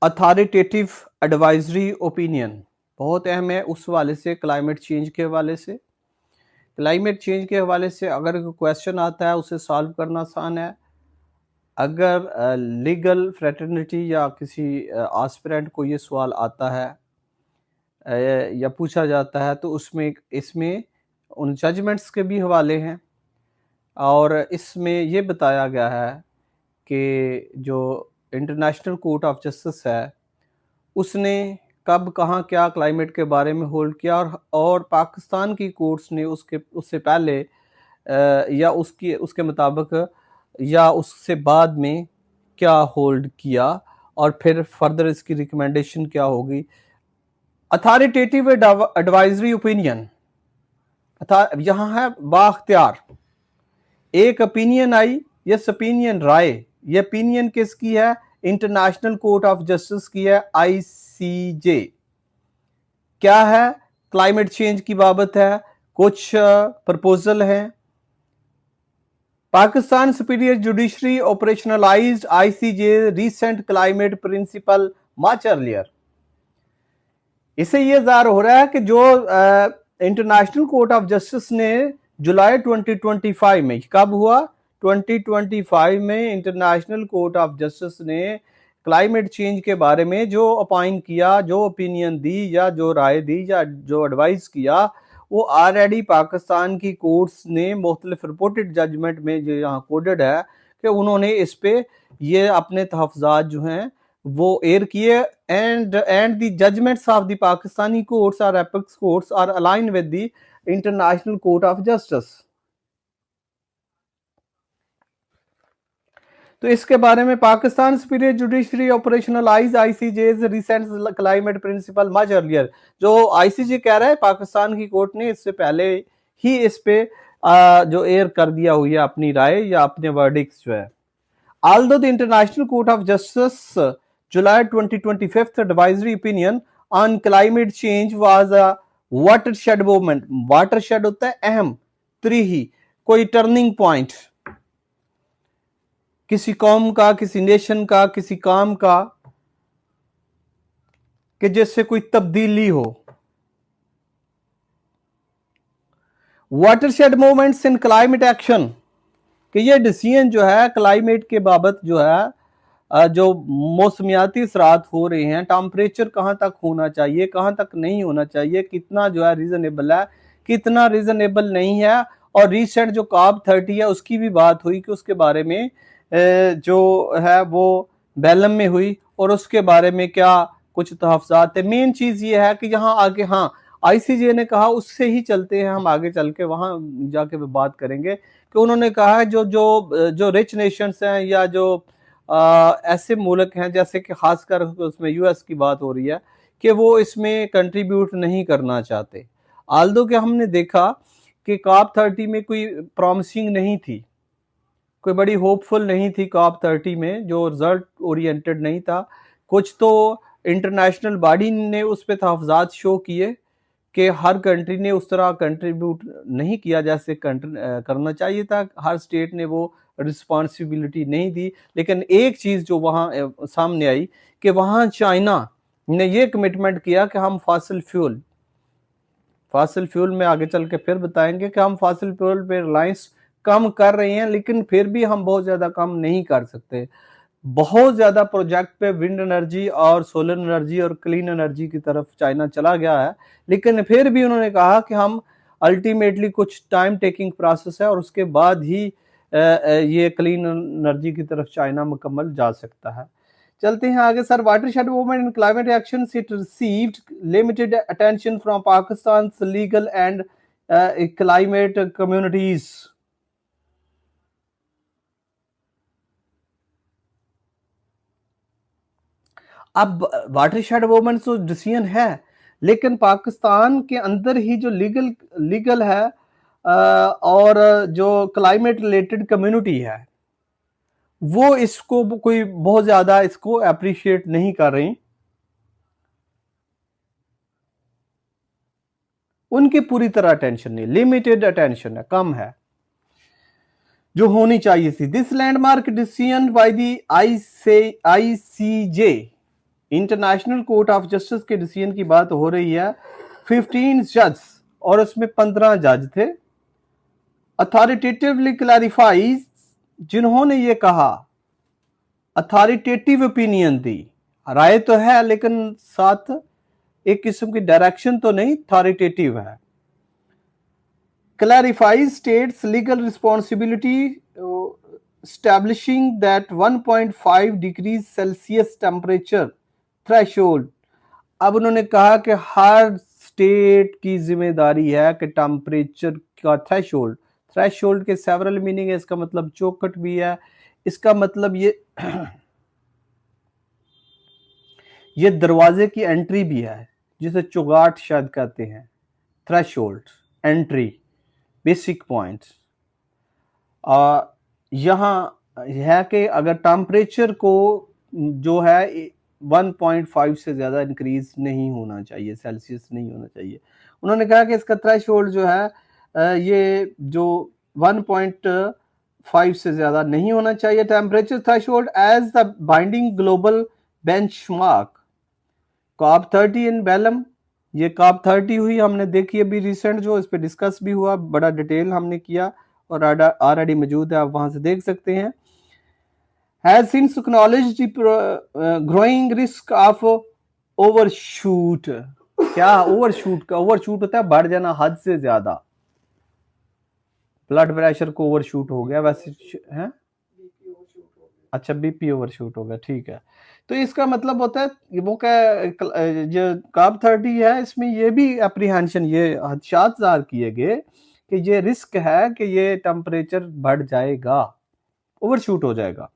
Authoritative advisory opinion बहुत अहम है उस वाले से, क्लाइमेट चेंज के हवाले से। क्लाइमेट चेंज के हवाले से अगर कोई क्वेश्चन आता है उसे सॉल्व करना आसान है। अगर लीगल फ्रेटर्निटी या किसी एस्पिरेंट को ये सवाल आता है या पूछा जाता है तो उसमें इसमें उन जजमेंट्स के भी हवाले हैं, और इसमें ये बताया गया है कि जो इंटरनेशनल कोर्ट ऑफ जस्टिस है उसने कब कहाँ क्या क्लाइमेट के बारे में होल्ड किया, और पाकिस्तान की कोर्ट्स ने उससे पहले या उसके मुताबिक या उससे बाद में क्या होल्ड किया, और फिर फर्दर इसकी रिकमेंडेशन क्या होगी। अथॉरिटेटिव एडवाइजरी ओपिनियन यहाँ है बाख्तियार। एक ओपिनियन आई, यस ओपिनियन राय, ये ओपिनियन किसकी है? इंटरनेशनल कोर्ट ऑफ जस्टिस की है, आईसीजे। क्या है? क्लाइमेट चेंज की बाबत है, कुछ प्रपोजल हैं। Pakistan superior judiciary operationalised ICJ recent climate principle much earlier. इससे यह ज़ाहिर हो रहा है कि जो इंटरनेशनल कोर्ट ऑफ जस्टिस ने जुलाई 2025 में, कब हुआ? 2025 में इंटरनेशनल कोर्ट ऑफ जस्टिस ने क्लाइमेट चेंज के बारे में जो अपॉइंट किया, जो ओपिनियन दी या जो राय दी या जो एडवाइस किया, वो ऑलरेडी पाकिस्तान की कोर्ट्स ने मुख्तलिफ रिपोर्टेड जजमेंट में जो यहाँ कोडेड है कि उन्होंने इस पे ये अपने तहफ़्ज़ात जो हैं वो एयर किए, and the judgments of the Pakistani courts और apex courts are aligned with the international court of justice. तो इसके बारे में Pakistan superior judiciary operationalize ICJ's recent climate principle much earlier, जो आईसीजे कह रहा है पाकिस्तान की कोर्ट ने इससे पहले ही इस पे जो एयर कर दिया हुई है अपनी राय या अपने वर्डिक्स जो है। Although the International Court of Justice July 2025 advisory opinion on climate change was a watershed movement, watershed होता है अहम, त्रिही, कोई टर्निंग पॉइंट किसी कौम का, किसी नेशन का, किसी काम का, कि जिससे कोई तब्दीली हो। वाटरशेड मूवमेंट्स इन क्लाइमेट एक्शन, कि ये डिसीजन जो है क्लाइमेट के बाबत जो है जो मौसमियाती असरात हो रहे हैं, टेम्परेचर कहाँ तक होना चाहिए, कहाँ तक नहीं होना चाहिए, कितना जो है रीजनेबल है, कितना रीजनेबल नहीं है। और रिसेंट जो COP30 है उसकी भी बात हुई कि उसके बारे में जो है वो बेलम में हुई, और उसके बारे में क्या कुछ तहफ़्ज़ात है। मेन चीज़ ये है कि यहाँ आगे, हाँ, आईसीजे ने कहा, उससे ही चलते हैं हम आगे चल के, वहाँ जाके बात करेंगे कि उन्होंने कहा है जो रिच नेशंस हैं या जो ऐसे मुल्क हैं जैसे कि खासकर उसमें यूएस की बात हो रही है कि वो इसमें कंट्रीब्यूट नहीं करना चाहते। आल्दो कि हमने देखा कि COP30 में कोई प्रॉमिसिंग नहीं थी, कोई बड़ी होपफुल नहीं थी COP30 में, जो रिजल्ट ओरिएंटेड नहीं था। कुछ तो इंटरनेशनल बॉडी ने उस पर तहफ़्ज़ात शो किए कि हर कंट्री ने उस तरह कंट्रीब्यूट नहीं किया जैसे करना चाहिए था, हर स्टेट ने वो रिस्पॉन्सिबिलिटी नहीं दी। लेकिन एक चीज़ जो वहाँ सामने आई कि वहाँ चाइना ने ये कमिटमेंट किया कि हम फॉसिल फ्यूल में आगे चल के फिर बताएंगे कि हम फॉसिल फ्यूल पे रिलायंस कम कर रहे हैं, लेकिन फिर भी हम बहुत ज़्यादा कम नहीं कर सकते। बहुत ज़्यादा प्रोजेक्ट पे विंड एनर्जी और सोलर एनर्जी और क्लीन एनर्जी की तरफ चाइना चला गया है, लेकिन फिर भी उन्होंने कहा कि हम अल्टीमेटली कुछ टाइम टेकिंग प्रोसेस है और उसके बाद ही ये क्लीन एनर्जी की तरफ चाइना मुकम्मल जा सकता है। चलते हैं आगे sir. Watershed movement in climate action it received limited attention from Pakistan legal and climate communities. अब वाटरशेड मूवमेंट तो डिसीजन है, लेकिन पाकिस्तान के अंदर ही जो लीगल है और जो क्लाइमेट रिलेटेड कम्युनिटी है वो इसको कोई बहुत ज्यादा इसको अप्रिशिएट नहीं कर रही। उनकी पूरी तरह अटेंशन नहीं, लिमिटेड अटेंशन है, कम है जो होनी चाहिए थी। This landmark decision by the ICJ international court of justice के डिसीजन की बात हो रही है, 15 जज और उसमें 15 जज थे। अथॉरिटेटिवली क्लैरिफाइज, जिन्होंने ये कहा, अथॉरिटेटिव ओपिनियन दी, राय तो है लेकिन साथ एक किस्म की डायरेक्शन तो नहीं, अथॉरिटेटिव है। Clarifies states legal responsibility establishing that 1.5 degree Celsius temperature threshold. अब उन्होंने कहा कि हर स्टेट की जिम्मेदारी है कि टेम्परेचर का थ्रेशोल्ड, थ्रेशोल्ड के सेवरल मीनिंग है, इसका मतलब चौखट भी है, इसका मतलब ये दरवाजे की एंट्री भी है, जिसे चौगाट शायद कहते हैं। Threshold, entry, basic point. यहाँ है कि अगर टेम्परेचर को जो है 1.5 से ज़्यादा इंक्रीज नहीं होना चाहिए, सेल्सियस नहीं होना चाहिए। उन्होंने कहा कि इसका थ्रेशोल्ड जो है ये जो 1.5 से ज़्यादा नहीं होना चाहिए temperature threshold as the binding global benchmark. COP 30 in Belem, ये कॉप 30 हुई, हमने देखी अभी रिसेंट, जो इस पे डिस्कस भी हुआ, बड़ा डिटेल हमने किया और ऑलरेडी मौजूद है, आप वहां से देख सकते हैं। Has since acknowledged growing risk of overshoot. क्या ओवरशूट का ओवरशूट होता है बढ़ जाना हद से ज्यादा, ब्लड प्रेशर को ओवरशूट हो गया वैसे है, अच्छा बीपी ओवरशूट हो गया, ठीक है। तो इसका मतलब होता है वो क्या, जो कॉप 30 है इसमें ये भी एप्रीहेंशन, ये हदशात ज़ाहिर किए गए कि ये रिस्क है कि ये टेम्परेचर बढ़ जाएगा, ओवरशूट हो जाएगा।